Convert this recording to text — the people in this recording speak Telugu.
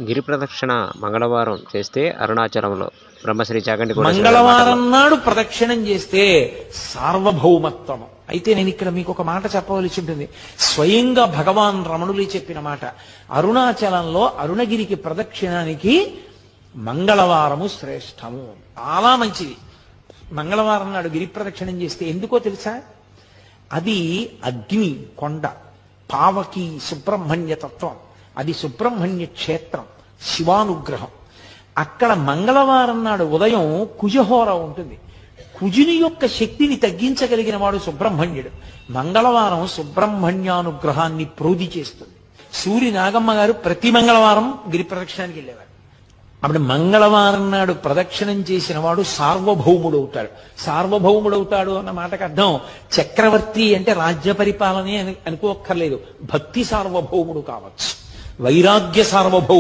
గిరి ప్రదక్షిణ మంగళవారం చేస్తే అరుణాచలంలో బ్రహ్మశ్రీ చాగంటి కోటేశ్వర మంగళవారం నాడు ప్రదక్షిణం చేస్తే సార్వభౌమత్వం. అయితే నేను ఇక్కడ మీకు ఒక మాట చెప్పవలసి ఉంటుంది. స్వయంగా భగవాన్ రమణులు చెప్పిన మాట. అరుణాచలంలో అరుణగిరికి ప్రదక్షిణానికి మంగళవారము శ్రేష్టము, చాలా మంచిది. మంగళవారం నాడు గిరి ప్రదక్షిణం చేస్తే ఎందుకో తెలుసా? అది అగ్ని కొండ, పావకి సుబ్రహ్మణ్య తత్వం, అది సుబ్రహ్మణ్య క్షేత్రం, శివానుగ్రహం. అక్కడ మంగళవారం నాడు ఉదయం కుజహోర ఉంటుంది. కుజుని యొక్క శక్తిని తగ్గించగలిగిన వాడు సుబ్రహ్మణ్యుడు. మంగళవారం సుబ్రహ్మణ్యానుగ్రహాన్ని ప్రోధి చేస్తుంది. సూరి నాగమ్మ గారు ప్రతి మంగళవారం గిరి ప్రదక్షిణానికి వెళ్ళేవారు. అప్పుడు మంగళవారం నాడు ప్రదక్షిణం చేసిన వాడు సార్వభౌముడవుతాడు. సార్వభౌముడవుతాడు అన్న మాటకు అర్థం చక్రవర్తి అంటే రాజ్య పరిపాలనే అనుకోక్కర్లేదు. భక్తి సార్వభౌముడు కావచ్చు, వైరాగ్య సార్వభౌముడు